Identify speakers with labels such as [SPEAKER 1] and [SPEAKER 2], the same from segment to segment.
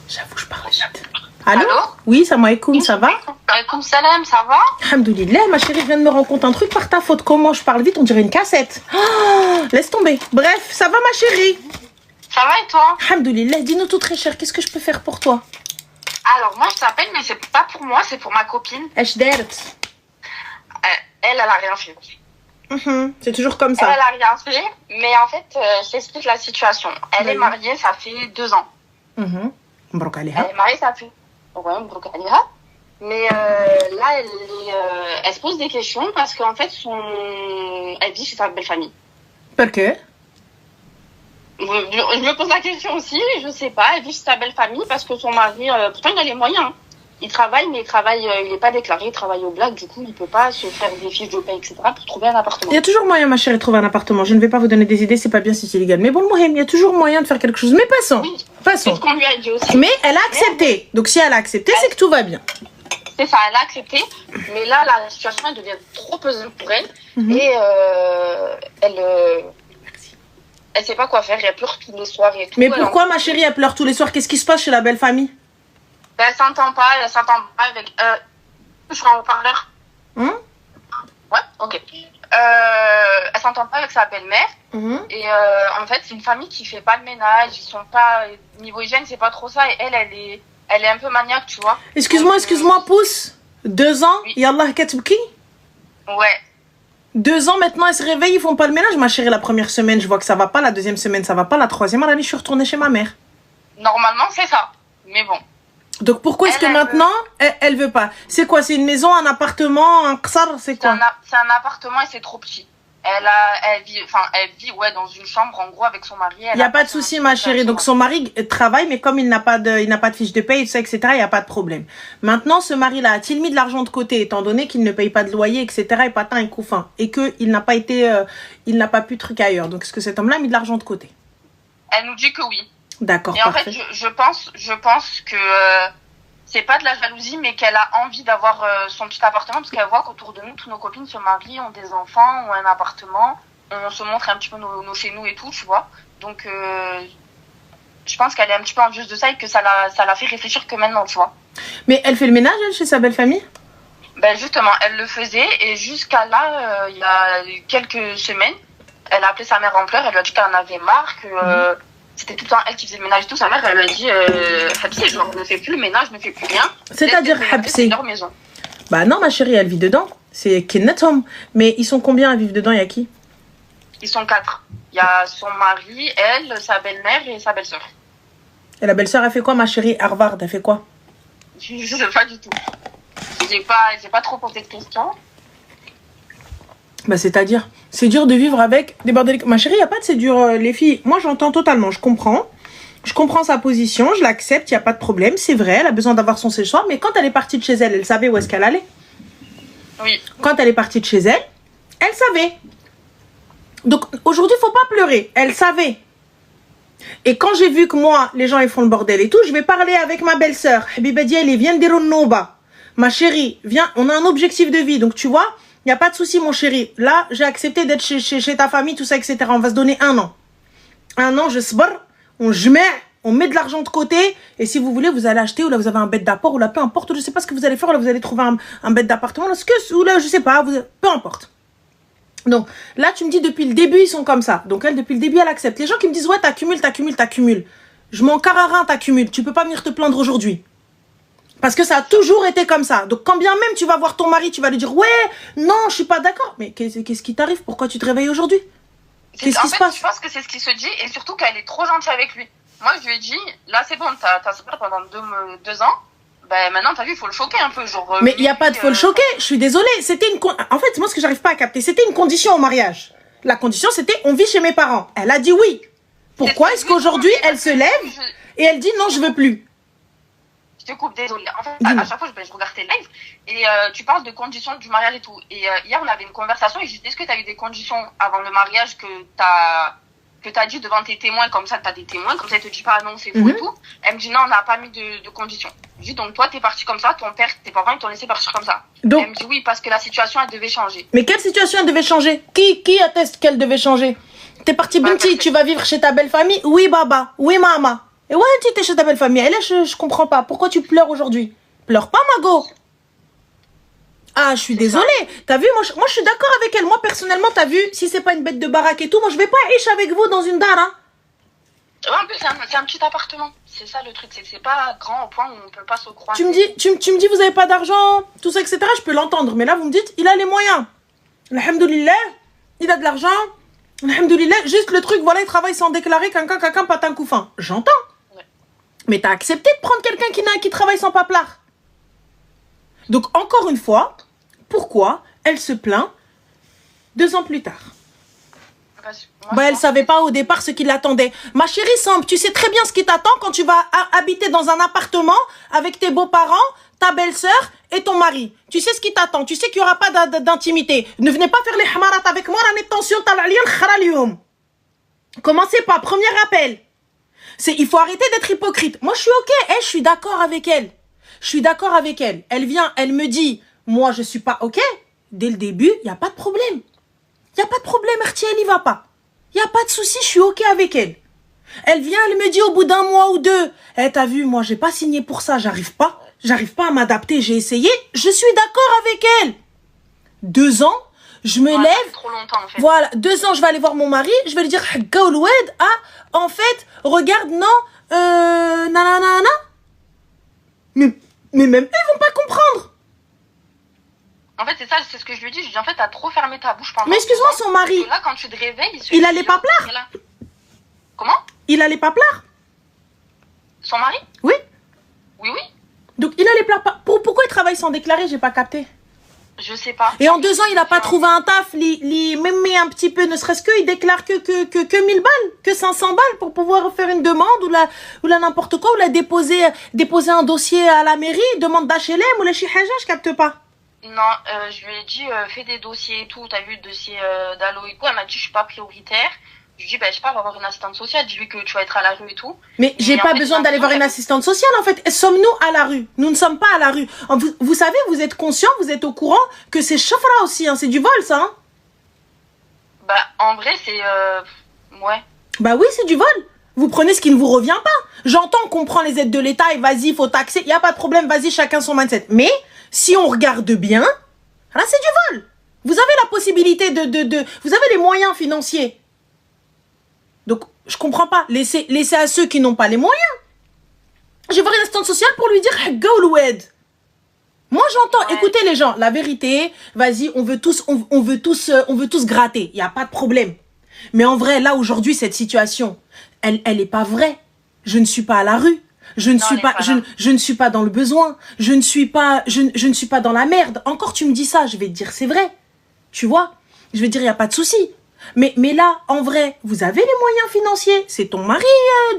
[SPEAKER 1] J'avoue, je parle vite. Allô? Oui, salam alaikum, ça va?
[SPEAKER 2] Alaikum salam, ça va?
[SPEAKER 1] Alhamdoulilah, ma chérie, je viens de me rendre compte un truc par ta faute. Comment je parle vite, on dirait une cassette. Oh, laisse tomber. Bref, ça va ma chérie?
[SPEAKER 2] Ça va et toi?
[SPEAKER 1] Alhamdoulilah, dis-nous tout très cher, qu'est-ce que je peux faire pour toi?
[SPEAKER 2] Alors, moi, je t'appelle, mais c'est pas pour moi, c'est pour ma copine. Elle a rien fait.
[SPEAKER 1] C'est toujours comme ça.
[SPEAKER 2] Elle a rien fait, mais en fait, je t'explique la situation. Elle est mariée, ça fait 2 ans. Elle est mariée, ça fait... Ouais, mais là, elle se pose des questions parce qu'en fait, elle vit chez sa belle famille.
[SPEAKER 1] Pourquoi?
[SPEAKER 2] Je me pose la question aussi, je sais pas. Elle vit chez sa belle famille parce que son mari, pourtant il a les moyens. Hein. Il travaille, mais il n'est pas déclaré, il travaille au black, du coup il peut pas se faire des fiches de paie, etc. pour trouver un appartement.
[SPEAKER 1] Il y a toujours moyen, ma chérie, de trouver un appartement. Je ne vais pas vous donner des idées, c'est pas bien si c'est illégal. Mais bon, il y a toujours moyen de faire quelque chose. Mais passons.
[SPEAKER 2] Oui,
[SPEAKER 1] passons.
[SPEAKER 2] C'est ce qu'on lui a dit aussi.
[SPEAKER 1] Mais elle a accepté. Donc si elle a accepté, c'est que tout va bien.
[SPEAKER 2] C'est ça, elle a accepté. Mais là, la situation elle devient trop pesante pour elle. Et elle sait pas quoi faire, elle pleure tous les soirs et tout.
[SPEAKER 1] Mais pourquoi ma chérie elle pleure tous les soirs? Qu'est-ce qui se passe chez la belle famille?
[SPEAKER 2] Elle s'entend pas avec... je suis en haut-parleur. Ouais, ok. Elle s'entend pas avec sa belle-mère. Et en fait, c'est une famille qui fait pas le ménage. Ils sont pas... Niveau hygiène, c'est pas trop ça. Et elle est un peu maniaque, tu vois.
[SPEAKER 1] Excuse-moi, pousse. 2 ans,
[SPEAKER 2] oui.
[SPEAKER 1] Yallah Katbki.
[SPEAKER 2] Ouais.
[SPEAKER 1] 2 ans maintenant, elles se réveillent, ils font pas le ménage. Ma chérie, la première semaine, je vois que ça va pas. La deuxième semaine, ça va pas. La troisième, à la nuit, je suis retournée chez ma mère.
[SPEAKER 2] Normalement, c'est ça. Mais bon.
[SPEAKER 1] Donc pourquoi est-ce que maintenant, elle veut pas? C'est quoi? C'est une maison, un appartement, un qsar? C'est quoi?
[SPEAKER 2] C'est un appartement et c'est trop petit. Elle vit dans une chambre, en gros, avec son mari.
[SPEAKER 1] Il n'y a pas de souci, ma chérie. Donc, son mari travaille, mais comme il n'a pas de fiche de paye, etc., il n'y a pas de problème. Maintenant, ce mari-là, a-t-il mis de l'argent de côté, étant donné qu'il ne paye pas de loyer, etc., et patin et couffin, et qu'il n'a pas pu truc ailleurs? Donc, est-ce que cet homme-là a mis de l'argent de côté?
[SPEAKER 2] Elle nous dit que oui.
[SPEAKER 1] D'accord,
[SPEAKER 2] et en fait, je pense que c'est pas de la jalousie, mais qu'elle a envie d'avoir son petit appartement, parce qu'elle voit qu'autour de nous, toutes nos copines se marient, ont des enfants, ont un appartement, on se montre un petit peu nos chez nous et tout, tu vois. Donc, je pense qu'elle est un petit peu envieuse de ça et que ça la fait réfléchir que maintenant, tu vois.
[SPEAKER 1] Mais elle fait le ménage, elle, chez sa belle famille?
[SPEAKER 2] Ben justement, elle le faisait, et jusqu'à là, il y a quelques semaines, elle a appelé sa mère en pleurs, elle lui a dit qu'elle en avait marre, que... C'était tout le temps elle qui faisait le ménage et tout. Sa mère, elle lui a dit Habsi, genre, ne fais plus le ménage, ne fais plus rien.
[SPEAKER 1] C'est-à-dire Habsi?
[SPEAKER 2] C'est leur maison.
[SPEAKER 1] Bah non, ma chérie, elle vit dedans. C'est Kinnetom. Mais ils sont combien à vivre dedans? Il y a qui?
[SPEAKER 2] Ils sont 4. Il y a son mari, elle, sa belle-mère et sa belle-sœur.
[SPEAKER 1] Et la belle-sœur, elle fait quoi, ma chérie? Harvard, elle fait quoi?
[SPEAKER 2] Je sais pas du tout. J'ai pas trop posé de questions.
[SPEAKER 1] Bah c'est-à-dire, c'est dur de vivre avec des bordéliques. Ma chérie, il n'y a pas de c'est dur, les filles. Moi, j'entends totalement, je comprends. Je comprends sa position, je l'accepte, il n'y a pas de problème. C'est vrai, elle a besoin d'avoir son séchoir. Mais quand elle est partie de chez elle, elle savait où est-ce qu'elle allait.
[SPEAKER 2] Oui.
[SPEAKER 1] Quand elle est partie de chez elle, elle savait. Donc, aujourd'hui, il ne faut pas pleurer. Elle savait. Et quand j'ai vu que moi, les gens, ils font le bordel et tout, je vais parler avec ma belle-sœur. Habiba Diali, viens de dire Noba. Ma chérie, viens, on a un objectif de vie. Donc, tu vois... Il n'y a pas de souci, mon chéri. Là, j'ai accepté d'être chez ta famille, tout ça, etc. On va se donner 1 an. 1 an, je sbar, on met de l'argent de côté. Et si vous voulez, vous allez acheter, ou là, vous avez un bête d'apport, ou là, peu importe. Je ne sais pas ce que vous allez faire. Là, vous allez trouver un bête d'appartement. Ou là, je sais pas. Peu importe. Donc, là, tu me dis, depuis le début, ils sont comme ça. Donc, elle, depuis le début, elle accepte. Les gens qui me disent, ouais, t'accumules. Je m'en carre t'accumules. Tu peux pas venir te plaindre aujourd'hui. Parce que ça a toujours été comme ça. Donc, quand bien même tu vas voir ton mari, tu vas lui dire, ouais, non, je suis pas d'accord. Mais qu'est-ce qui t'arrive? Pourquoi tu te réveilles aujourd'hui? Qu'est-ce qui se passe?
[SPEAKER 2] Je pense que c'est ce qui se dit, et surtout qu'elle est trop gentille avec lui. Moi, je lui ai dit, là, c'est bon, t'as souffert pendant 2 ans. Ben, maintenant, t'as vu, il faut le choquer un peu. Genre,
[SPEAKER 1] mais il n'y a pas de faut le choquer. Je suis désolée. C'était en fait, moi, ce que j'arrive pas à capter, c'était une condition au mariage. La condition, c'était, on vit chez mes parents. Elle a dit oui. Pourquoi est-ce qu'aujourd'hui, elle se lève et elle dit, non, je veux plus?
[SPEAKER 2] Je te coupe, désolée. En fait, à chaque fois, je regarde tes lives et tu parles de conditions du mariage et tout. Et hier, on avait une conversation et je disais, est-ce que tu as eu des conditions avant le mariage que tu as dit devant tes témoins, comme ça, tu as des témoins, comme ça, elle te dit pas non, c'est faux et tout. Elle me dit, non, on n'a pas mis de conditions. Je dis, donc toi, tu es parti comme ça, ton père, tes parents, ils t'ont laissé partir comme ça. Donc, elle me dit, oui, parce que la situation, elle devait changer.
[SPEAKER 1] Mais quelle situation elle devait changer? Qui atteste qu'elle devait changer? T'es parti, Binti, tu vas vivre chez ta belle famille? Oui, baba. Oui, maman. Et ouais, tu t'es chez ta belle famille. Et là, je comprends pas. Pourquoi tu pleures aujourd'hui? Pleure pas, Mago. Ah, je suis désolée. T'as vu, moi, je suis d'accord avec elle. Moi, personnellement, t'as vu, si c'est pas une bête de baraque et tout, moi, je vais pas riche avec vous dans une dara.
[SPEAKER 2] Ouais, en plus, c'est un petit appartement. C'est ça le truc, c'est que c'est pas grand au point où on peut pas se croiser.
[SPEAKER 1] Tu me dis, vous avez pas d'argent, tout ça, etc. Je peux l'entendre. Mais là, vous me dites, il a les moyens. Alhamdoulilah, il a de l'argent. Alhamdoulilah, juste le truc, voilà, il travaille sans déclarer, quelqu'un, patin couffin. J'entends. Ouais. Mais t'as accepté de prendre quelqu'un qui travaille sans paplard. Donc, encore une fois, pourquoi elle se plaint 2 ans plus tard? Elle savait pas au départ ce qui l'attendait. Ma chérie Samb, tu sais très bien ce qui t'attend quand tu vas habiter dans un appartement avec tes beaux-parents, ta belle-sœur et ton mari. Tu sais ce qui t'attend. Tu sais qu'il n'y aura pas d'intimité. Ne venez pas faire les hamarat avec moi. Commencez pas. Premier rappel. Il faut arrêter d'être hypocrite. Moi, je suis ok. Je suis d'accord avec elle. Je suis d'accord avec elle. Elle vient, elle me dit, moi, je suis pas ok. Dès le début, il n'y a pas de problème. Il n'y a pas de problème, Artie, elle n'y va pas. Il n'y a pas de souci, je suis ok avec elle. Elle vient, elle me dit au bout d'1 mois ou 2, t'as vu, moi, j'ai pas signé pour ça, j'arrive pas à m'adapter, j'ai essayé, je suis d'accord avec elle. 2 ans, je me lève.
[SPEAKER 2] Trop longtemps, en fait.
[SPEAKER 1] Voilà, 2 ans, je vais aller voir mon mari, je vais lui dire, en fait, regarde, non, nanana. Mais même eux, ils vont pas comprendre.
[SPEAKER 2] En fait, c'est ça, c'est ce que je lui dis. Je lui dis, en fait, t'as trop fermé ta bouche pendant.
[SPEAKER 1] Mais excuse-moi, son mari.
[SPEAKER 2] Là, quand tu te réveilles,
[SPEAKER 1] il a les paplards.
[SPEAKER 2] Comment?
[SPEAKER 1] Il a les paplards.
[SPEAKER 2] Son mari?
[SPEAKER 1] Oui.
[SPEAKER 2] Oui.
[SPEAKER 1] Donc, il a les paplards. Pourquoi il travaille sans déclarer? J'ai pas capté.
[SPEAKER 2] Je sais pas.
[SPEAKER 1] Et en 2 ans, il a pas trouvé un taf. Même un petit peu, ne serait-ce que, il déclare que 1000 balles, que 500 balles pour pouvoir faire une demande ou la n'importe quoi, ou la déposer un dossier à la mairie, demande d'HLM ou la chihaja, je capte pas.
[SPEAKER 2] Non, je lui ai dit, fais des dossiers et tout. T'as vu le dossier d'Allo et tout. Elle m'a dit, je suis pas prioritaire. Je lui ai dit, je sais pas, on va voir une assistante sociale. Dis-lui que tu vas être à la rue et tout.
[SPEAKER 1] Mais j'ai pas besoin d'aller voir une assistante sociale, en fait. Sommes-nous à la rue? Nous ne sommes pas à la rue. Vous savez, vous êtes conscient, vous êtes au courant que c'est chauffra aussi, hein. C'est du vol, ça, hein.
[SPEAKER 2] En vrai, c'est... ouais.
[SPEAKER 1] Oui, c'est du vol. Vous prenez ce qui ne vous revient pas. J'entends qu'on prend les aides de l'État et vas-y, il faut taxer. Il n'y a pas de problème, vas-y, chacun son mindset. Mais... si on regarde bien, là c'est du vol. Vous avez la possibilité vous avez les moyens financiers. Donc, je comprends pas. Laissez à ceux qui n'ont pas les moyens. Je vais voir une assistante sociale pour lui dire moi j'entends, ouais. Écoutez les gens, la vérité, vas-y, on veut tous gratter. Il n'y a pas de problème. Mais en vrai, là aujourd'hui, cette situation, elle est pas vraie. Je ne suis pas à la rue. Je ne suis pas dans le besoin. Je ne suis pas dans la merde. Encore tu me dis ça, je vais te dire c'est vrai. Tu vois? Je vais te dire il y a pas de souci. Mais là, en vrai, vous avez les moyens financiers. C'est ton mari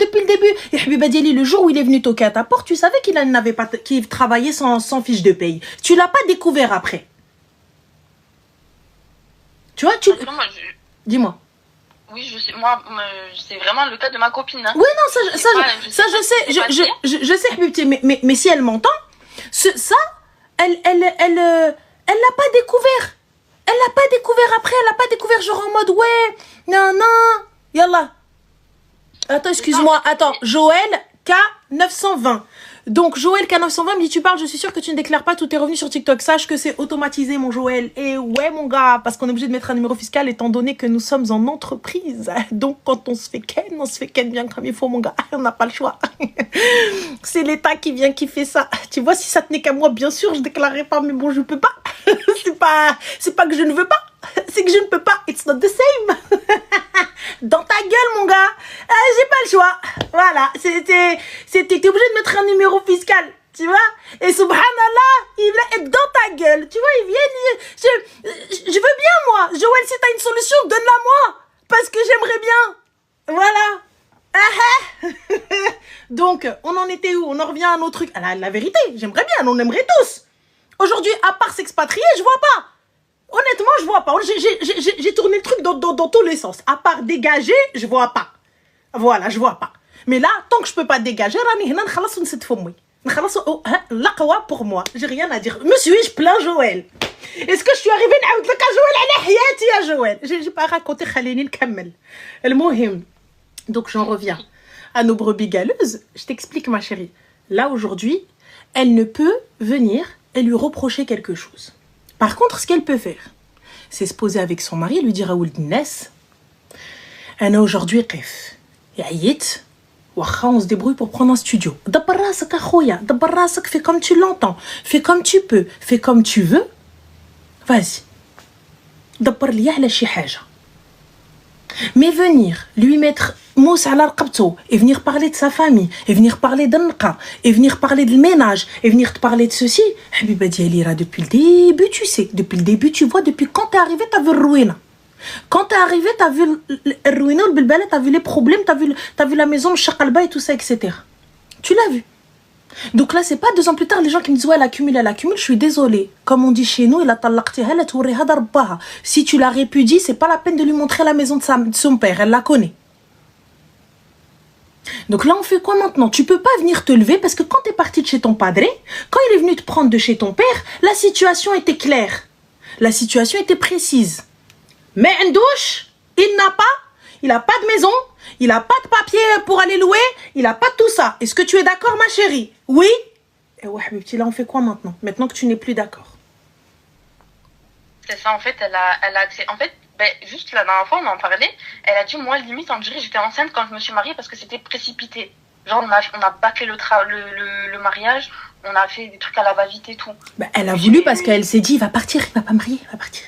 [SPEAKER 1] depuis le début. Et Habiba Diali, le jour où il est venu toquer à ta porte, tu savais qu'il travaillait sans fiche de paye. Tu l'as pas découvert après. Tu vois, dis-moi.
[SPEAKER 2] Oui, je sais. Moi, c'est vraiment le cas de ma copine. Hein.
[SPEAKER 1] Oui, non, je sais, Habibti, mais si elle m'entend, ça, elle l'a pas découvert. Elle l'a pas découvert après, elle l'a pas découvert genre en mode, ouais, non, yallah. Attends, excuse-moi, attends, Joël K920. Donc, Joël K920 me dit, tu parles, je suis sûre que tu ne déclares pas tous tes revenus sur TikTok. Sache que c'est automatisé, mon Joël. Et ouais, mon gars, parce qu'on est obligé de mettre un numéro fiscal étant donné que nous sommes en entreprise. Donc, quand on se fait ken bien comme il faut, mon gars. On n'a pas le choix. C'est l'État qui fait ça. Tu vois, si ça tenait qu'à moi, bien sûr, je déclarerais pas, mais bon, je peux pas. C'est pas que je ne veux pas. C'est que je ne peux pas. It's not the same. Dans ta gueule, mon gars. J'ai pas le choix. Voilà. T'es obligé de mettre un numéro fiscal. Tu vois? Et subhanallah, il va être dans ta gueule. Tu vois, il vient. Je veux bien, moi. Joël, si t'as une solution, donne-la moi. Parce que j'aimerais bien. Voilà. Donc, on en était où? On en revient à nos trucs. La vérité, j'aimerais bien. On aimerait tous. Aujourd'hui, à part s'expatrier, je vois pas. Honnêtement, je vois pas. J'ai tourné le truc dans tous les sens. À part dégager, je vois pas. Voilà, je vois pas. Mais là, tant que je peux pas dégager, pour moi, j'ai rien à dire. Me suis-je plein Joël? Est-ce que je suis arrivée à Joël? J'ai pas raconté Khalini le Kamel. Donc j'en reviens à nos brebis galeuses, je t'explique ma chérie. Là aujourd'hui, elle ne peut venir et lui reprocher quelque chose. Par contre, ce qu'elle peut faire, c'est se poser avec son mari et lui dire à Ould Ness, Anna aujourd'hui, Yayit, on se débrouille pour prendre un studio. Dabbar rasak akhoya, dabbar rasak, fais comme tu l'entends, fais comme tu peux, fais comme tu veux. Vas-y. Dabbar liya ala shi haja. Mais venir lui mettre mousse à l'arqabto et venir parler de sa famille, et venir parler d'Anqa, et venir parler de ménage, et venir te parler de ceci, Habiba Dialira, depuis le début, tu sais, depuis le début, tu vois, depuis quand t'es arrivé, t'as vu le ruina. Quand t'es arrivé, t'as vu le ruina, le bilbala, t'as vu les problèmes, t'as vu la maison, le chakalba et tout ça, etc. Tu l'as vu. Donc là, c'est pas 2 ans plus tard, les gens qui me disent, ouais, elle accumule, je suis désolée. Comme on dit chez nous, si tu la répudies, c'est pas la peine de lui montrer la maison de son père, elle la connaît. Donc là, on fait quoi maintenant? Tu peux pas venir te lever parce que quand tu es parti de chez ton padre, quand il est venu te prendre de chez ton père, la situation était claire. La situation était précise. Mais un douche, il n'a pas de maison, il n'a pas de papier pour aller louer, il n'a pas tout ça. Est-ce que tu es d'accord, ma chérie? Oui? Et ouais, mais petit, là, on fait quoi maintenant? Maintenant que tu n'es plus d'accord.
[SPEAKER 2] C'est ça, en fait, elle a accès. En fait, juste la dernière fois, on en parlait. Elle a dit, moi, limite, on dirait, j'étais enceinte quand je me suis mariée parce que c'était précipité. Genre, on a bâclé le mariage, on a fait des trucs à la va-vite et tout.
[SPEAKER 1] Elle a voulu parce qu'elle s'est dit, il va partir, il va pas marier, il va partir.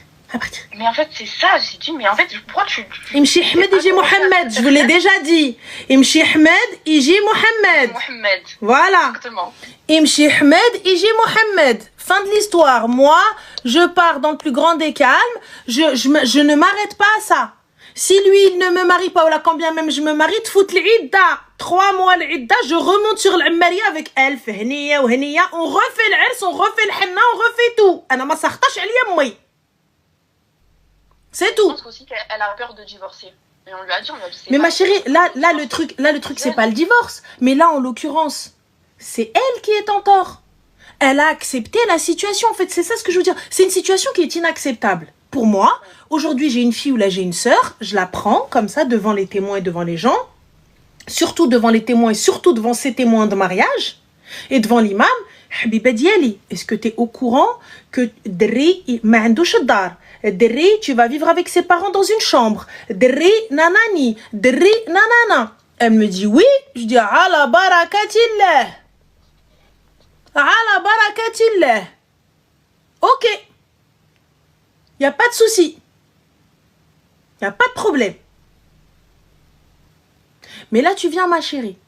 [SPEAKER 2] Mais en fait, c'est ça, j'ai dit, mais en fait, pourquoi tu...
[SPEAKER 1] Imchi Ahmed, Iji Mohamed, je vous l'ai déjà dit. Imchi Ahmed, Iji Mohamed. Voilà.
[SPEAKER 2] Exactement.
[SPEAKER 1] Imchi Ahmed, Iji Mohamed. Fin de l'histoire. Moi, je pars dans le plus grand des calmes. Je ne m'arrête pas à ça. Si lui, il ne me marie pas, ou là, quand bien même je me marie, te fout l'idda. 3 mois l'idda, je remonte sur l'Ammaria avec elle. Heniya ou Heniya. On refait l'Ers, on refait le henna, on refait tout. Ana ma sartash alia moi. C'est tout.
[SPEAKER 2] Je pense aussi qu'elle a peur de divorcer. Et on lui a dit,
[SPEAKER 1] mais ma chérie, là le truc, c'est pas le divorce. Mais là, en l'occurrence, c'est elle qui est en tort. Elle a accepté la situation. En fait, c'est ça ce que je veux dire. C'est une situation qui est inacceptable. Pour moi, aujourd'hui, j'ai une fille ou là, j'ai une sœur. Je la prends comme ça devant les témoins et devant les gens. Surtout devant les témoins et surtout devant ces témoins de mariage. Et devant l'imam. Habiba Diali, est-ce que tu es au courant que Dri ma'andouch dar? Dri, tu vas vivre avec ses parents dans une chambre. Dri nanani, Dri nanana. Elle me dit oui. Je dis ala barakatillah. Ala barakatillah. Ok. Il n'y a pas de souci. Il n'y a pas de problème. Mais là, tu viens, ma chérie.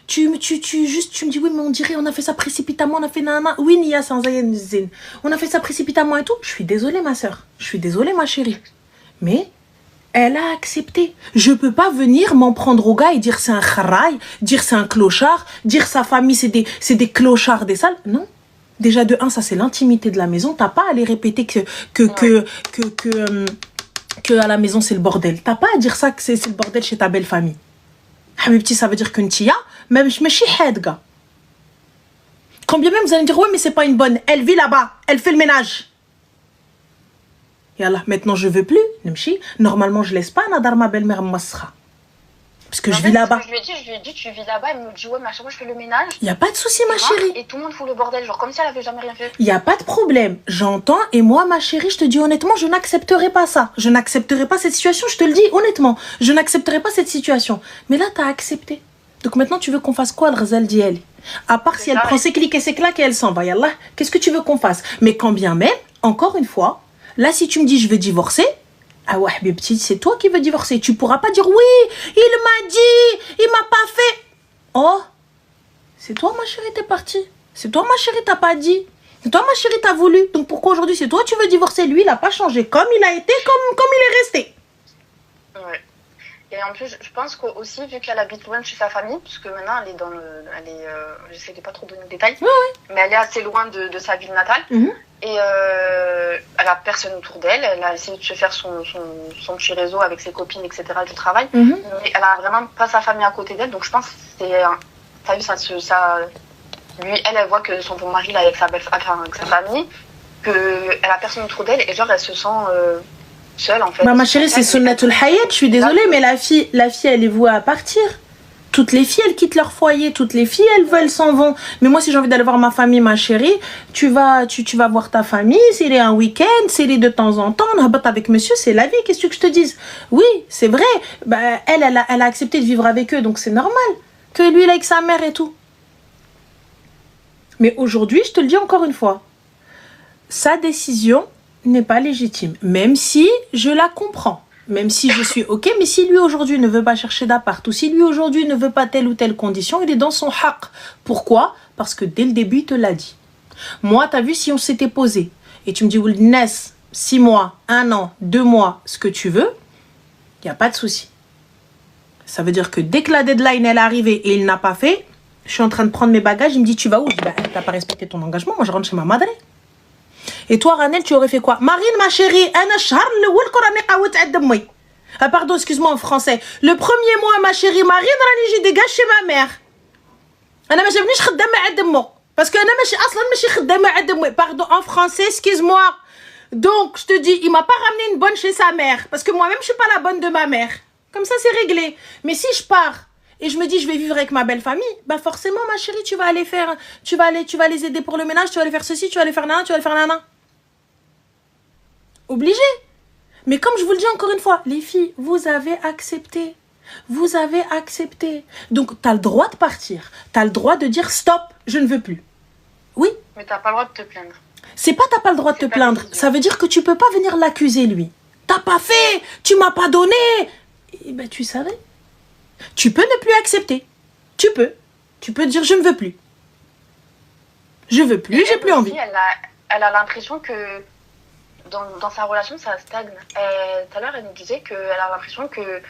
[SPEAKER 1] Tu me dis, oui, mais on dirait, on a fait ça précipitamment, on a fait nana. Oui, Nia, sans zin. On a fait ça précipitamment et tout. Je suis désolée, ma soeur. Je suis désolée, ma chérie. Mais elle a accepté. Je peux pas venir m'en prendre au gars et dire c'est un kharaï, dire c'est un clochard, dire sa famille c'est des clochards, des sales. Non. Déjà, de 1, ça c'est l'intimité de la maison. T'as pas à aller répéter que à la maison c'est le bordel. T'as pas à dire ça que c'est le bordel chez ta belle famille. Habibti, ça veut dire que Ntia, même je me suis gars. Quand bien même vous allez me dire, ouais, mais c'est pas une bonne. Elle vit là-bas, elle fait le ménage. Et là, maintenant je veux plus. Normalement, je laisse pas Nadar ma belle-mère Masra. Parce que je vis là-bas.
[SPEAKER 2] Je lui ai dit, tu vis là-bas. Elle me dit, ouais, mais à chaque fois je fais le ménage.
[SPEAKER 1] Il n'y a pas de souci, ma chérie.
[SPEAKER 2] Et tout le monde fout le bordel, genre comme si elle avait jamais rien fait.
[SPEAKER 1] Il n'y a pas de problème. J'entends. Et moi, ma chérie, je te dis honnêtement, je n'accepterai pas ça. Je n'accepterai pas cette situation. Je te le dis honnêtement. Je n'accepterai pas cette situation. Mais là, tu as accepté. Donc maintenant, tu veux qu'on fasse quoi, le Ghazal d'Yel? À part si elle prend ses clics et ses claques et elle s'en va. Yallah, qu'est-ce que tu veux qu'on fasse? Mais quand bien même, encore une fois, là, si tu me dis je veux divorcer, ah ouais, petit, c'est toi qui veux divorcer. Tu pourras pas dire oui, il m'a dit, il m'a pas fait. Oh, c'est toi, ma chérie, t'es partie. C'est toi, ma chérie, t'as pas dit. C'est toi, ma chérie, t'as voulu. Donc pourquoi aujourd'hui, c'est toi, tu veux divorcer? Lui, il a pas changé. Comme il a été, comme il est resté.
[SPEAKER 2] Ouais. Et en plus, je pense qu'aussi, vu qu'elle habite loin de chez sa famille, parce que maintenant, elle est dans le... j'essaie de pas trop donner de détails, mais elle est assez loin de sa ville natale. Et elle a personne autour d'elle. Elle a essayé de se faire son petit réseau avec ses copines, etc. du travail. Mais elle a vraiment pas sa famille à côté d'elle. Donc je pense que c'est... T'as vu, lui, elle voit que son bon mari, là, avec sa famille, qu'elle a personne autour d'elle. Et genre, elle se sent seule, en fait.
[SPEAKER 1] Bah, ma chérie, c'est Sunnatul Hayat. Je suis désolée, mais la fille, elle est vouée à partir. Toutes les filles, elles quittent leur foyer. Toutes les filles, elles s'en vont. Mais moi, si j'ai envie d'aller voir ma famille, ma chérie, tu vas voir ta famille. C'est un week-end, c'est de temps en temps. On rabat avec monsieur, c'est la vie. Qu'est-ce que je te dise? Oui, c'est vrai. Bah, elle a accepté de vivre avec eux, donc c'est normal que lui, il est avec sa mère et tout. Mais aujourd'hui, je te le dis encore une fois, sa décision n'est pas légitime. Même si je la comprends. Même si je suis OK, mais si lui aujourd'hui ne veut pas chercher d'appart ou si lui aujourd'hui ne veut pas telle ou telle condition, il est dans son haq. Pourquoi? Parce que dès le début, il te l'a dit. Moi, t'as vu, si on s'était posé et tu me dis, Ness, 6 mois, 1 an, 2 mois, ce que tu veux, il n'y a pas de souci. Ça veut dire que dès que la deadline elle est arrivée et il n'a pas fait, je suis en train de prendre mes bagages, il me dit, tu vas où? Je dis, bah, t'as pas respecté ton engagement, moi je rentre chez ma madre. Et toi, Ranel, tu aurais fait quoi? Marine, ma chérie, ah pardon, excuse-moi en français. Le premier mois, ma chérie Marine, j'ai dégagé chez ma mère. Parce que pardon, en français, excuse-moi. Donc, je te dis, il m'a pas ramené une bonne chez sa mère. Parce que moi-même, je suis pas la bonne de ma mère. Comme ça, c'est réglé. Mais si je pars et je me dis, je vais vivre avec ma belle famille, bah forcément, ma chérie, tu vas les aider pour le ménage, tu vas aller faire ceci, tu vas aller faire nana, tu vas aller faire nana. Obligé. Mais comme je vous le dis encore une fois, les filles, vous avez accepté. Vous avez accepté. Donc, tu as le droit de partir. Tu as le droit de dire stop, je ne veux plus. Oui.
[SPEAKER 2] Mais tu n'as pas le droit de te plaindre.
[SPEAKER 1] C'est pas t'as pas le droit de te plaindre. Ça veut dire que tu peux pas venir l'accuser, lui. T'as pas fait, tu m'as pas donné. Et ben, tu savais. Tu peux ne plus accepter. Tu peux. Tu peux dire je ne veux plus. Je veux plus, j'ai plus envie.
[SPEAKER 2] Elle a l'impression que dans sa relation, ça stagne. Tout à l'heure, elle nous disait qu'elle a l'impression qu'elle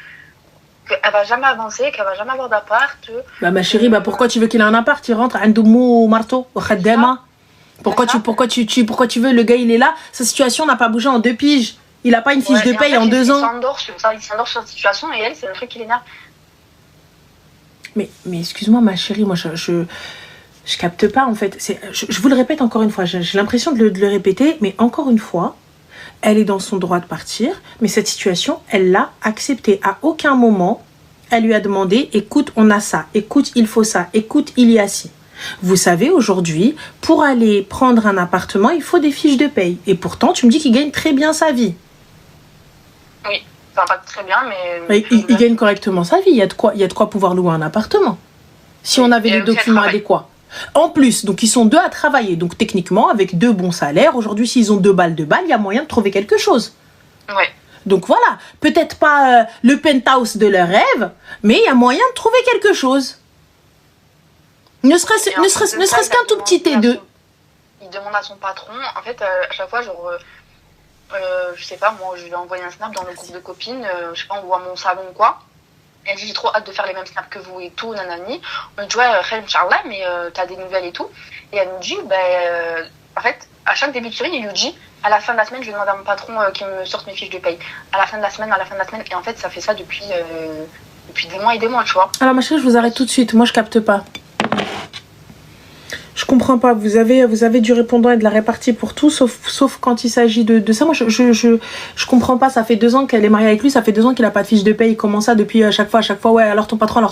[SPEAKER 2] va jamais avancer, qu'elle va jamais avoir d'appart.
[SPEAKER 1] Bah ma chérie, bah pourquoi tu veux qu'il ait un appart? Il rentre à Ndoumou au marteau, au Khaddama. Pourquoi tu veux, le gars il est là, sa situation n'a pas bougé en 2 piges. Il a pas une fiche de paye en 2 ans.
[SPEAKER 2] Il s'endort sur la situation et elle, c'est le truc qui l'énerve.
[SPEAKER 1] Mais excuse-moi ma chérie, moi je capte pas en fait. Je vous le répète encore une fois, j'ai l'impression de le répéter, mais encore une fois, elle est dans son droit de partir, mais cette situation, elle l'a acceptée. À aucun moment, elle lui a demandé, écoute, on a ça, écoute, il faut ça, écoute, il y a ci. Vous savez, aujourd'hui, pour aller prendre un appartement, il faut des fiches de paye. Et pourtant, tu me dis qu'il gagne très bien sa vie.
[SPEAKER 2] Oui, enfin pas très bien, mais...
[SPEAKER 1] Il gagne correctement sa vie. Il y a de quoi pouvoir louer un appartement. Si on avait les documents adéquats. En plus, donc ils sont 2 à travailler. Donc techniquement, avec 2 bons salaires, aujourd'hui, s'ils ont 2 balles, il y a moyen de trouver quelque chose.
[SPEAKER 2] Oui.
[SPEAKER 1] Donc voilà, peut-être pas le penthouse de leur rêve, mais il y a moyen de trouver quelque chose. Ne serait-ce qu'un tout petit T2.
[SPEAKER 2] Il demande à son patron, en fait, à chaque fois, genre, je sais pas, moi, je lui ai envoyé un snap dans le groupe de copines, je sais pas, on voit mon salon ou quoi. Elle dit, j'ai trop hâte de faire les mêmes snaps que vous et tout, nanani. On dit, ouais, Khair, Inch'Allah, mais t'as des nouvelles et tout. Et elle nous dit, en fait, à chaque début de semaine, il lui dit, à la fin de la semaine, je vais demander à mon patron qu'il me sorte mes fiches de paye. À la fin de la semaine. Et en fait, ça fait ça depuis des mois et des mois, tu vois.
[SPEAKER 1] Alors, ma chérie, je vous arrête tout de suite. Moi, je capte pas. Je comprends pas. Vous avez du répondant et de la répartie pour tout, sauf quand il s'agit de ça. Moi, je comprends pas. Ça fait 2 ans qu'elle est mariée avec lui. Ça fait 2 ans qu'il a pas de fiche de paye. Comment ça depuis chaque fois. Ouais, alors ton patron.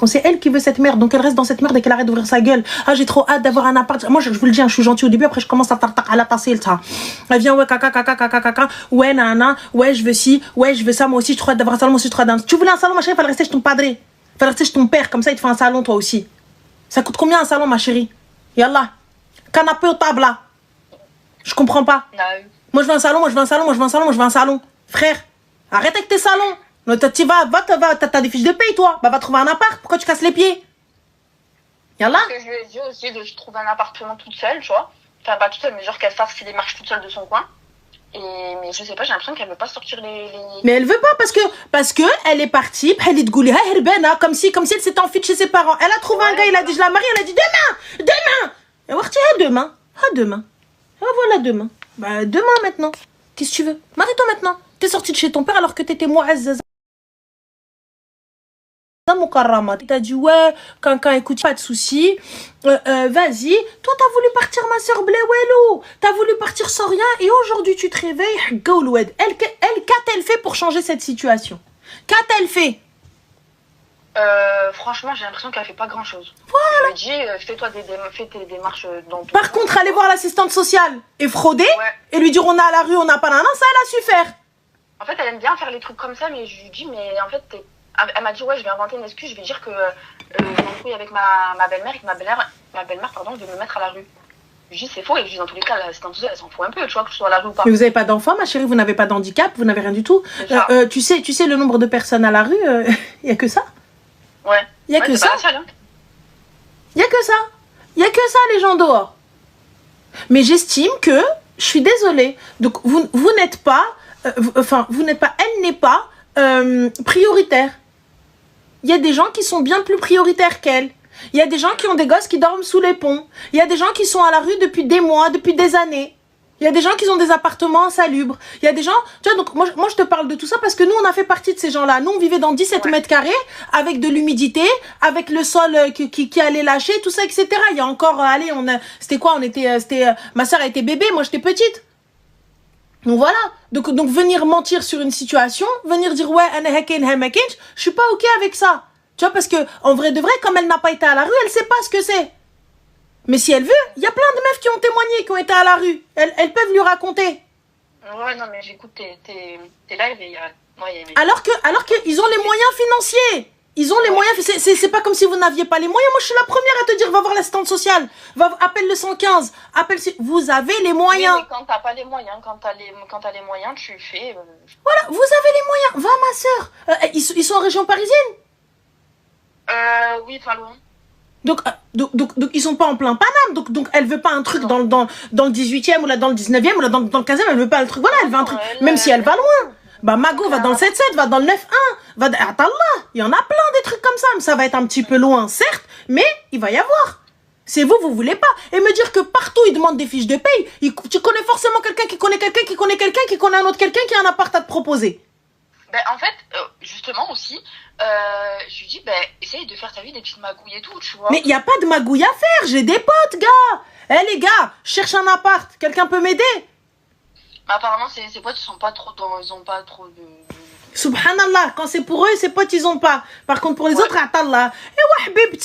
[SPEAKER 1] C'est elle qui veut cette merde. Donc elle reste dans cette merde et qu'elle arrête d'ouvrir sa gueule. Ah, j'ai trop hâte d'avoir un appart. Moi, je vous le dis, je suis gentille au début. Après, je commence à la tasser. Elle vient, ouais, caca. Ouais, nana. Ouais, je veux ci. Ouais, je veux ça. Moi aussi, je trouve d'avoir un salon. Moi aussi, je trouve d'un. Tu voulais un salon, ma chérie, fallait rester chez ton padre. Fallait rester chez ton père. Comme ça, il te fait un salon, toi aussi. Ça coûte combien un salon, ma chérie? Yallah, canapé au table là. Je comprends pas.
[SPEAKER 2] Non.
[SPEAKER 1] Moi je veux un salon. Frère, arrête avec tes salons. T'as des fiches de paye toi. Bah va trouver un appart. Pourquoi tu casses les pieds? Yallah.
[SPEAKER 2] Parce que je lui ai dit aussi de se trouver un appartement toute seule, tu vois. Enfin pas toute seule, mais genre qu'elle fasse ses démarches toute seule de son coin. Mais je sais pas, j'ai l'impression qu'elle veut pas sortir les...
[SPEAKER 1] Mais elle veut pas parce que elle est partie, comme si elle s'était enfuie de chez ses parents. Elle a trouvé un gars, il a dit je la marie, elle a dit demain. Et voir demain. Ah voilà demain. Bah demain maintenant. Qu'est-ce que tu veux? Marie-toi maintenant. T'es sortie de chez ton père alors que t'étais mu'azzaza. T'as dit ouais, quand écoute, pas de soucis, vas-y. Toi t'as voulu partir ma soeur Bléwelou, t'as voulu partir sans rien et aujourd'hui tu te réveilles. Qu'a-t-elle fait pour changer cette situation? Qu'a-t-elle fait?
[SPEAKER 2] Franchement, j'ai l'impression qu'elle fait pas grand-chose. Voilà. Je me dis, fais tes démarches dans ton...
[SPEAKER 1] Par contre, aller voir l'assistante sociale et frauder, et lui dire on est à la rue, on n'a pas la main, ça elle a su faire.
[SPEAKER 2] En fait, elle aime bien faire les trucs comme ça, mais je lui dis, mais en fait, elle m'a dit, ouais, je vais inventer une excuse, je vais dire que je m'embrouille avec ma belle-mère et que ma belle-mère, pardon, veut me mettre à la rue. Je dis, c'est faux, et je dis, dans tous les cas, l'assistante sociale, elle s'en fout un peu, tu vois, que je sois à la rue ou pas.
[SPEAKER 1] Mais vous n'avez pas d'enfant, ma chérie, vous n'avez pas d'handicap, vous n'avez rien du tout. Tu sais le nombre de personnes à la rue, il n'y a que ça.
[SPEAKER 2] Ouais.
[SPEAKER 1] Il n'y a que ça. Il n'y a que ça. Il n'y a que ça, les gens dehors. Mais j'estime que, je suis désolée, donc vous n'êtes pas, elle n'est pas prioritaire. Il y a des gens qui sont bien plus prioritaires qu'elle. Il y a des gens qui ont des gosses qui dorment sous les ponts. Il y a des gens qui sont à la rue depuis des mois, depuis des années. Il y a des gens qui ont des appartements insalubres. Il y a des gens... Tu vois, donc moi je te parle de tout ça parce que nous, on a fait partie de ces gens-là. Nous, on vivait dans 17 mètres carrés avec de l'humidité, avec le sol qui allait lâcher, tout ça, etc. Il y a encore... C'était quoi? Ma soeur était bébé, moi, j'étais petite. Donc voilà. Donc venir mentir sur une situation, venir dire, ouais, je suis pas OK avec ça. Tu vois, parce que en vrai de vrai, comme elle n'a pas été à la rue, elle sait pas ce que c'est. Mais si elle veut, il y a plein de meufs qui ont témoigné, qui ont été à la rue. Elles peuvent lui raconter.
[SPEAKER 2] Ouais, non, mais j'écoute tes lives et
[SPEAKER 1] Alors qu'ils ont les moyens financiers. Ils ont les moyens. C'est pas comme si vous n'aviez pas les moyens. Moi, je suis la première à te dire, va voir l'assistante sociale. Appelle le 115. Vous avez les moyens.
[SPEAKER 2] Oui, mais quand t'as pas les moyens, quand t'as les moyens, tu fais...
[SPEAKER 1] Voilà, vous avez les moyens. Va, ma soeur. Ils sont en région parisienne?
[SPEAKER 2] Oui, pas loin.
[SPEAKER 1] Donc, ils sont pas en plein Paname. Donc, elle veut pas un truc dans le 18e ou là dans le 19e ou là dans le 15e. Elle veut pas un truc. Voilà, elle veut un truc. Même si elle va loin. Bah, Mago va dans le 7-7, va dans le 9-1. Attends là. Il y en a plein des trucs comme ça. Mais ça va être un petit peu loin, certes. Mais il va y avoir. C'est vous voulez pas. Et me dire que partout, ils demandent des fiches de paye. Tu connais forcément quelqu'un qui connaît quelqu'un qui connaît quelqu'un qui connaît un autre quelqu'un qui a un appart à te proposer.
[SPEAKER 2] Ben, en fait, justement aussi, je lui dis, essaye de faire ta vie des petites magouilles et tout, tu vois.
[SPEAKER 1] Mais il n'y a pas de magouille à faire, j'ai des potes, gars. Les gars, je cherche un appart, quelqu'un peut m'aider?
[SPEAKER 2] Mais apparemment, ses potes, ils ont pas trop de...
[SPEAKER 1] Subhanallah, quand c'est pour eux, ses potes, ils ont pas. Par contre, pour les autres, atallah. Et ouais, bébé,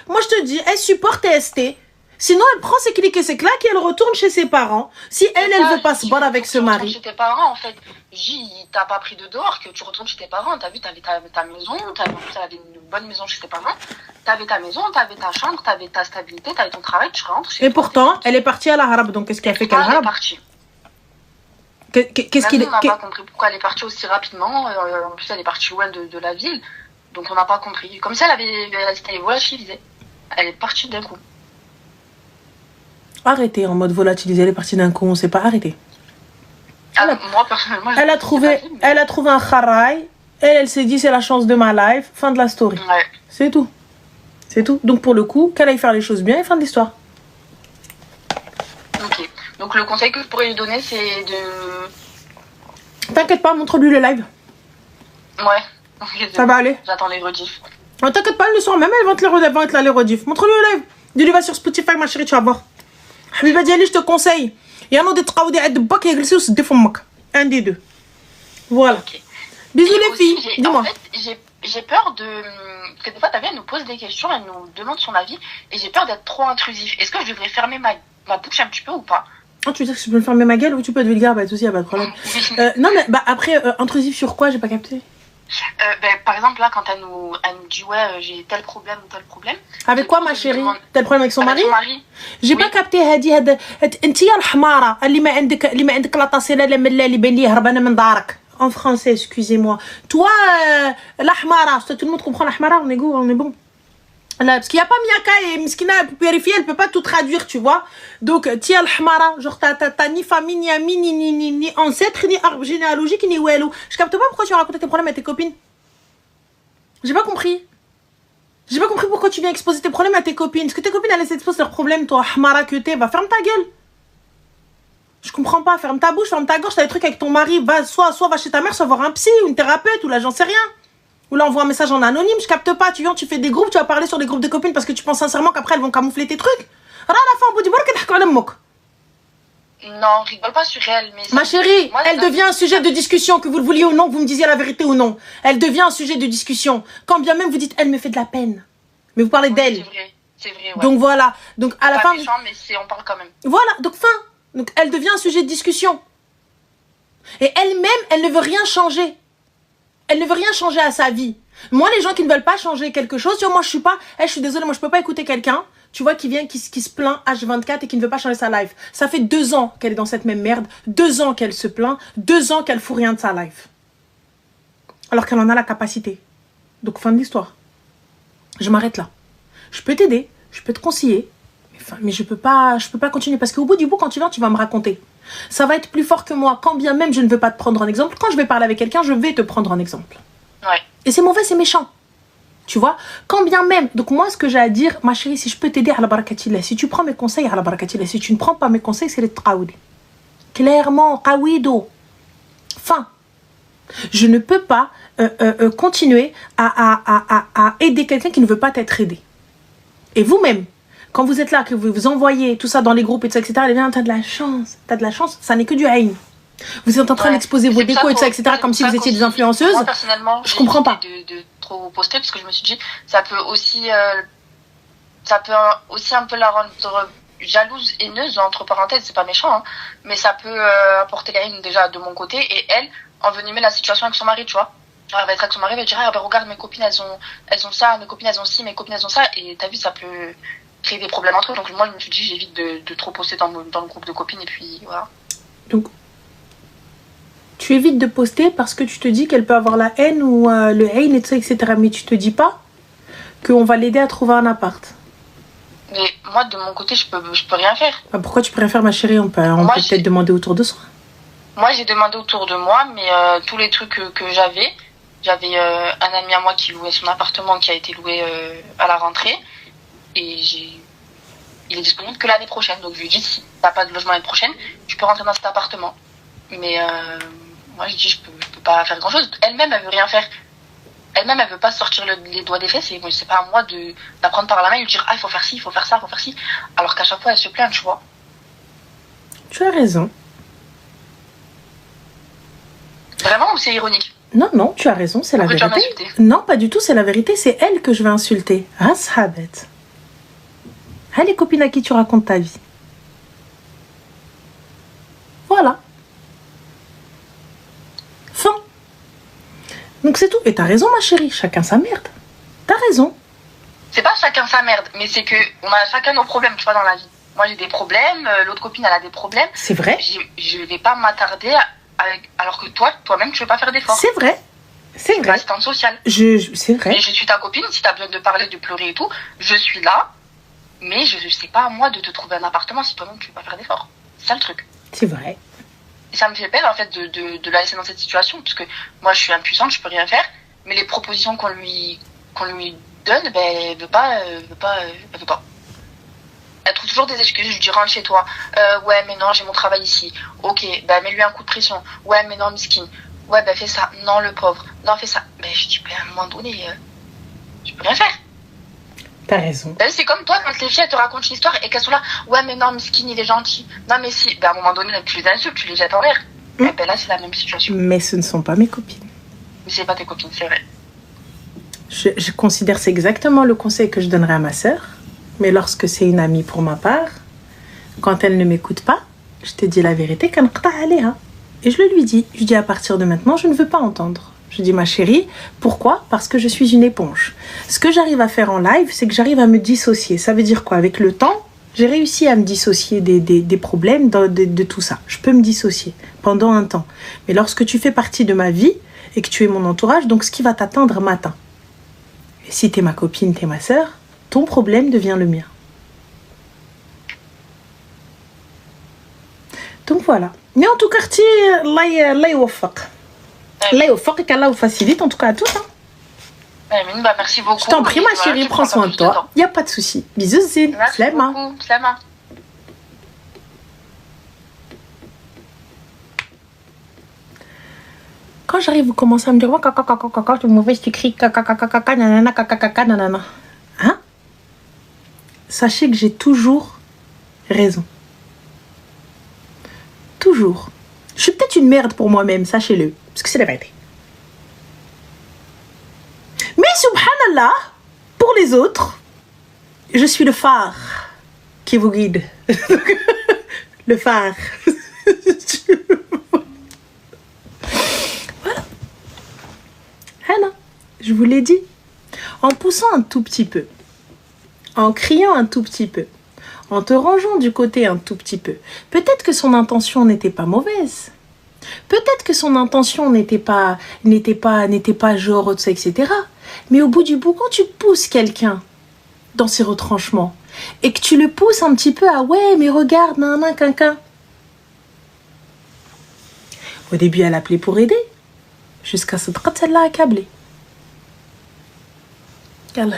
[SPEAKER 1] moi, je te dis, elle supporte ST. Sinon, elle prend ses clics et ses claques et elle retourne chez ses parents. Si elle veut pas se battre avec ce mari.
[SPEAKER 2] Chez tes parents, en fait. T'as pas pris de dehors, que tu retournes chez tes parents. T'as vu, t'avais ta maison, t'avais une bonne maison chez tes parents. T'avais ta maison, t'avais ta chambre, t'avais ta stabilité, t'avais ton travail, tu rentres chez toi.
[SPEAKER 1] Et pourtant, elle est partie à l'arabe. Donc, qu'est-ce qu'elle a fait qu'elle
[SPEAKER 2] elle est partie.
[SPEAKER 1] Qu'est-ce qu'il est...
[SPEAKER 2] On n'a pas compris pourquoi elle est partie aussi rapidement. En plus, elle est partie loin de la ville. Donc, on n'a pas compris. Comme si elle s'était volatilisée. Elle est partie d'un coup.
[SPEAKER 1] Arrêtez en mode volatilisé, elle est partie d'un coup, on sait pas, arrêtez.
[SPEAKER 2] Moi, personnellement,
[SPEAKER 1] elle a trouvé un kharaï, elle s'est dit c'est la chance de ma life, fin de la story.
[SPEAKER 2] Ouais.
[SPEAKER 1] C'est tout. C'est tout. Donc pour le coup, qu'elle aille faire les choses bien et fin de l'histoire.
[SPEAKER 2] Ok. Donc le conseil que je pourrais lui donner, c'est de...
[SPEAKER 1] T'inquiète pas, montre-lui le live.
[SPEAKER 2] Ouais.
[SPEAKER 1] Ça va aller.
[SPEAKER 2] J'attends les rediffs.
[SPEAKER 1] Oh, t'inquiète pas, le soir même, elle va être là les rediffs. Montre-lui le live. Dis-lui va sur Spotify, ma chérie, tu vas voir. Habiba Diali, je te conseille. Il y a un autre travail de bac et glisser aussi des fois. Un des deux. Voilà. Okay. Bisous les filles. Dis-moi.
[SPEAKER 2] En fait, j'ai peur de... Parce que des fois, ta vie, elle nous pose des questions, elle nous demande son avis. Et j'ai peur d'être trop intrusif. Est-ce que je devrais fermer ma bouche un petit peu ou pas?
[SPEAKER 1] Oh, tu veux dire que je peux me fermer ma gueule ou tu peux être vulgaire? Bah, aussi, y a pas de problème. Non, mais après, intrusif sur quoi? J'ai pas capté.
[SPEAKER 2] Par exemple, là, quand elle nous dit, ouais, j'ai tel problème ou tel problème.
[SPEAKER 1] Avec quoi, ma chérie? Tel problème avec son mari? J'ai pas capté. En français, excusez-moi. Toi, l'ahmara, tout le monde comprend l'ahmara, on est bon. Là, parce qu'il n'y a pas Miyaka et Miskina pour vérifier, elle peut pas tout traduire, tu vois. Donc, tia l'hamara, genre t'as ni famille, ni ami, ni ancêtre, ni arbre généalogique, ni ouelou. Je capte pas pourquoi tu racontes tes problèmes à tes copines. J'ai pas compris. J'ai pas compris pourquoi tu viens exposer tes problèmes à tes copines. Est-ce que tes copines, elles exposent leurs problèmes, toi, hamara que t'es, va, ferme ta gueule. Je comprends pas, ferme ta bouche, ferme ta gorge, t'as des trucs avec ton mari, va, soit va chez ta mère, soit voir un psy, ou une thérapeute, ou là, j'en sais rien. Ou là, on voit un message en anonyme, je capte pas. Tu viens, tu fais des groupes, tu vas parler sur des groupes de copines parce que tu penses sincèrement qu'après elles vont camoufler tes trucs.
[SPEAKER 2] Non, rigole pas sur elle. Mais
[SPEAKER 1] Ma chérie, elle devient un sujet de discussion, que vous le vouliez ou non, que vous me disiez la vérité ou non. Elle devient un sujet de discussion. Quand bien même vous dites, elle me fait de la peine. Mais vous parlez d'elle.
[SPEAKER 2] C'est vrai, ouais.
[SPEAKER 1] Donc voilà. Donc à la fin.
[SPEAKER 2] Méchant, mais on parle quand même.
[SPEAKER 1] Voilà, donc fin. Donc elle devient un sujet de discussion. Et elle-même, elle ne veut rien changer. Elle ne veut rien changer à sa vie. Moi, les gens qui ne veulent pas changer quelque chose, tu vois, moi je suis pas, je suis désolée, moi je peux pas écouter quelqu'un, tu vois, qui vient, qui se plaint H24 et qui ne veut pas changer sa life. Ça fait 2 ans qu'elle est dans cette même merde, 2 ans qu'elle se plaint, 2 ans qu'elle fout rien de sa life. Alors qu'elle en a la capacité. Donc fin de l'histoire. Je m'arrête là. Je peux t'aider, je peux te conseiller, mais je peux pas continuer parce qu'au bout du bout, quand tu viens, tu vas me raconter. Ça va être plus fort que moi, quand bien même je ne veux pas te prendre en exemple. Quand je vais parler avec quelqu'un, je vais te prendre en exemple.
[SPEAKER 2] Ouais.
[SPEAKER 1] Et c'est mauvais, c'est méchant. Tu vois, quand bien même. Donc moi, ce que j'ai à dire, ma chérie, si je peux t'aider à la barakatillah, si tu prends mes conseils à la barakatillah, si tu ne prends pas mes conseils, c'est les tqaoud. Clairement, qawido. Fin. Je ne peux pas continuer à aider quelqu'un qui ne veut pas être aidé. Et vous-même, quand vous êtes là, que vous envoyez tout ça dans les groupes, et tout ça, etc., allez, viens, t'as de la chance, ça n'est que du haïn. Vous êtes en train d'exposer vos défauts, et tout ça, etc., comme si vous étiez des influenceuses. Moi,
[SPEAKER 2] personnellement,
[SPEAKER 1] je comprends pas.
[SPEAKER 2] De trop poster, parce que je me suis dit, ça peut aussi un peu la rendre jalouse, haineuse, entre parenthèses, c'est pas méchant, hein, mais ça peut apporter la haine déjà de mon côté, et elle, envenimer la situation avec son mari, tu vois. Elle va être avec son mari, elle va dire, ah, ben, regarde, mes copines, elles ont ça, mes copines, elles ont ci, mes copines, elles ont ça, et t'as vu, ça peut créer des problèmes entre eux. Donc moi, je me suis dit, j'évite de trop poster dans le groupe de copines, et puis voilà.
[SPEAKER 1] Donc, tu évites de poster parce que tu te dis qu'elle peut avoir la haine ou le haine, et tout ça, etc. Mais tu te dis pas qu'on va l'aider à trouver un appart.
[SPEAKER 2] Mais moi, de mon côté, je peux rien faire.
[SPEAKER 1] Ah, pourquoi tu pourrais faire, ma chérie? On peut peut-être demander autour de soi.
[SPEAKER 2] Moi, j'ai demandé autour de moi, mais tous les trucs que j'avais un ami à moi qui louait son appartement, qui a été loué à la rentrée, et il est disponible que l'année prochaine. Donc je lui ai dit, si t'as pas de logement l'année prochaine, tu peux rentrer dans cet appartement. Mais moi, je dis, je peux pas faire grand-chose. Elle-même, elle veut rien faire. Elle-même, elle veut pas sortir les doigts des fesses, et c'est pas à moi d'apprendre par la main et lui dire, ah, il faut faire ci, il faut faire ça, il faut faire ci. Alors qu'à chaque fois, elle se plaint, tu vois.
[SPEAKER 1] Tu as raison.
[SPEAKER 2] Vraiment, ou c'est ironique?
[SPEAKER 1] Non, non, tu as raison, c'est la vérité. Non, pas du tout, c'est la vérité, c'est elle que je vais insulter. Ashabet. Ah, les copines à qui tu racontes ta vie. Voilà. Fin. Donc c'est tout. Et t'as raison, ma chérie, chacun sa merde. T'as raison.
[SPEAKER 2] C'est pas chacun sa merde, mais c'est que on a chacun nos problèmes, tu vois, dans la vie. Moi, j'ai des problèmes, l'autre copine, elle a des problèmes.
[SPEAKER 1] C'est vrai.
[SPEAKER 2] Je vais pas m'attarder alors que toi-même, tu veux pas faire d'efforts.
[SPEAKER 1] C'est vrai. C'est vrai.
[SPEAKER 2] Assistante sociale.
[SPEAKER 1] C'est vrai.
[SPEAKER 2] Mais je suis ta copine, si t'as besoin de parler, de pleurer et tout, je suis là. Mais je sais pas à moi de te trouver un appartement si toi-même tu veux pas faire d'efforts. C'est ça le truc.
[SPEAKER 1] C'est vrai.
[SPEAKER 2] Et ça me fait peine en fait de la laisser dans cette situation, parce que moi je suis impuissante, je peux rien faire. Mais les propositions qu'on lui donne, ben elle veut pas. Elle trouve toujours des excuses. Je lui dis, rentre chez toi. Ouais, mais non, j'ai mon travail ici. Ok, ben mets-lui un coup de pression. Ouais, mais non, miskin. Ouais, ben fais ça. Non, le pauvre. Non, fais ça. Ben je dis, ben à un moment donné, je peux rien faire.
[SPEAKER 1] T'as raison.
[SPEAKER 2] Ben, c'est comme toi, quand les filles elles te racontent une histoire et qu'elles sont là, ouais, mais non, miskin, il est gentil. Non, mais si. Ben à un moment donné, tu les insultes, tu les jettes en l'air. Ben là, c'est la même situation.
[SPEAKER 1] Mais ce ne sont pas mes copines.
[SPEAKER 2] Mais c'est pas tes copines, c'est vrai.
[SPEAKER 1] Je considère c'est exactement le conseil que je donnerais à ma sœur. Mais lorsque c'est une amie pour ma part, quand elle ne m'écoute pas, je te dis la vérité, et je le lui dis. Je dis, à partir de maintenant, je ne veux pas entendre. Je dis, ma chérie, pourquoi? Parce que je suis une éponge. Ce que j'arrive à faire en live, c'est que j'arrive à me dissocier. Ça veut dire quoi? Avec le temps, j'ai réussi à me dissocier des problèmes, de tout ça. Je peux me dissocier pendant un temps. Mais lorsque tu fais partie de ma vie et que tu es mon entourage, donc ce qui va t'atteindre m'atteint. Et si t'es ma copine, t'es ma sœur, ton problème devient le mien. Donc voilà. Mais en tout cas, Allah yawfaq. Allah yawfaq, qu'Allah vous facilite, en tout cas à tous.
[SPEAKER 2] Bah, merci beaucoup.
[SPEAKER 1] Je t'en prie, ma chérie, prends soin de toi. Il n'y a pas de souci. Bisous, Zine.
[SPEAKER 2] Merci beaucoup. Slama.
[SPEAKER 1] Quand j'arrive, vous commencez à me dire, tu es mauvaise, tu cries, nanana, nanana. Hein? Sachez que j'ai toujours raison. Toujours. Je suis peut-être une merde pour moi-même, sachez-le. Parce que c'est la vérité. Mais subhanallah, pour les autres, je suis le phare qui vous guide. Le phare. Voilà. Hana, je vous l'ai dit. En poussant un tout petit peu, en criant un tout petit peu, en te rangeant du côté un tout petit peu, peut-être que son intention n'était pas mauvaise. Peut-être que son intention n'était pas genre, etc. Mais au bout du bout, quand tu pousses quelqu'un dans ses retranchements et que tu le pousses un petit peu à ouais, mais regarde, nan, quinquin. Au début, elle appelait pour aider. Jusqu'à ce que elle l'a accablé.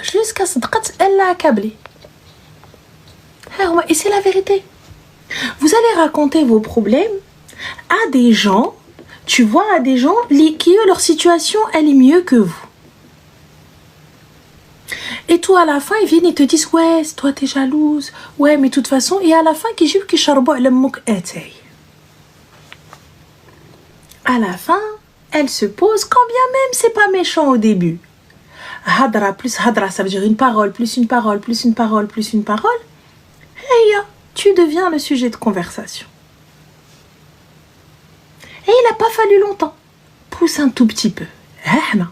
[SPEAKER 1] Jusqu'à ce que elle l'a accablé. Et c'est la vérité. Vous allez raconter vos problèmes à des gens, tu vois, à des gens qui, eux, leur situation, elle est mieux que vous. Et toi, à la fin, ils viennent et te disent, ouais, toi, t'es jalouse. Ouais, mais de toute façon, et à la fin, à la fin, elle se pose, quand bien même c'est pas méchant au début. Hadra plus hadra, ça veut dire une parole, plus une parole, plus une parole, plus une parole. Et tu deviens le sujet de conversation. Et il n'a pas fallu longtemps. Pousse un tout petit peu. Voilà.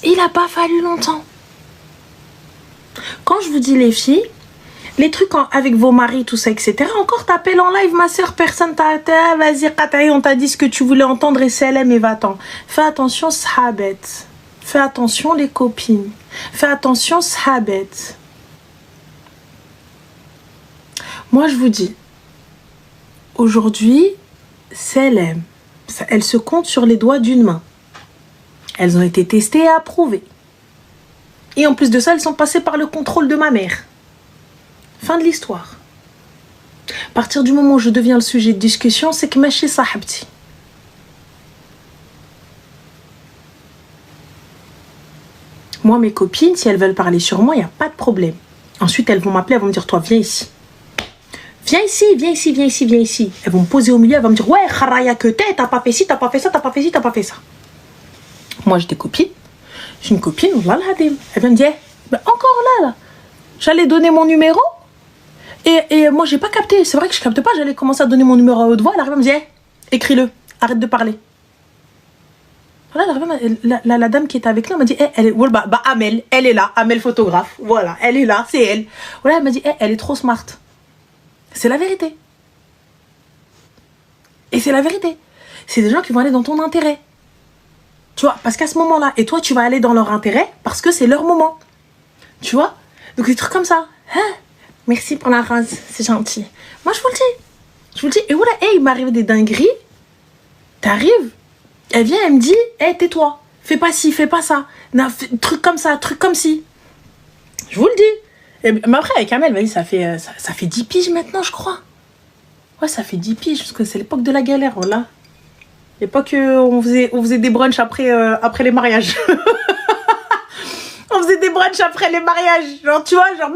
[SPEAKER 1] Il n'a pas fallu longtemps. Quand je vous dis les filles, les trucs avec vos maris, tout ça, etc. Encore t'appelles en live, ma soeur, personne t'a... Vas-y, Qatari, on t'a dit ce que tu voulais entendre et c'est elle, mais va-t'en. Fais attention, sahabet. Fais attention, les copines. Fais attention, sahabet. Moi, je vous dis, aujourd'hui, Selem, elles se comptent sur les doigts d'une main. Elles ont été testées et approuvées. Et en plus de ça, elles sont passées par le contrôle de ma mère. Fin de l'histoire. À partir du moment où je deviens le sujet de discussion, c'est que machi sahabti. Moi, mes copines, si elles veulent parler sur moi, il n'y a pas de problème. Ensuite, elles vont m'appeler, elles vont me dire, toi, viens ici. Viens ici, viens ici, viens ici, viens ici. Elles vont me poser au milieu, elles vont me dire, ouais, Kharaya que t'as pas fait ci, t'as pas fait ça, t'as pas fait ci, t'as pas fait ça. Moi, j'ai des copines. J'ai une copine, Allah l'hadim. Elle vient me dire, mais encore là. J'allais donner mon numéro. Et moi, j'ai pas capté. C'est vrai que je capte pas. J'allais commencer à donner mon numéro à haute voix. Elle arrive à me dire, écris-le. Arrête de parler. Voilà, la dame qui était avec nous m'a dit, elle est, Amel, elle est là. Amel photographe. Voilà, elle est là, c'est elle. Voilà, elle m'a dit, elle est trop smart. C'est la vérité. Et c'est la vérité. C'est des gens qui vont aller dans ton intérêt. Tu vois, parce qu'à ce moment-là, et toi, tu vas aller dans leur intérêt parce que c'est leur moment. Tu vois? Donc, des trucs comme ça. Hein? Merci pour la rose, c'est gentil. Moi, je vous le dis. Je vous le dis. Et voilà, il m'arrive des dingueries. T'arrives, elle vient, elle me dit, tais-toi. Fais pas ci, fais pas ça. Non, truc comme ça, truc comme ci. Je vous le dis. Mais après, avec Amel, vas-y, ça fait 10 piges maintenant, je crois. Ouais, ça fait 10 piges, parce que c'est l'époque de la galère, voilà. L'époque où on faisait des brunchs après les mariages. On faisait des brunchs après les mariages. Genre, tu vois, genre, même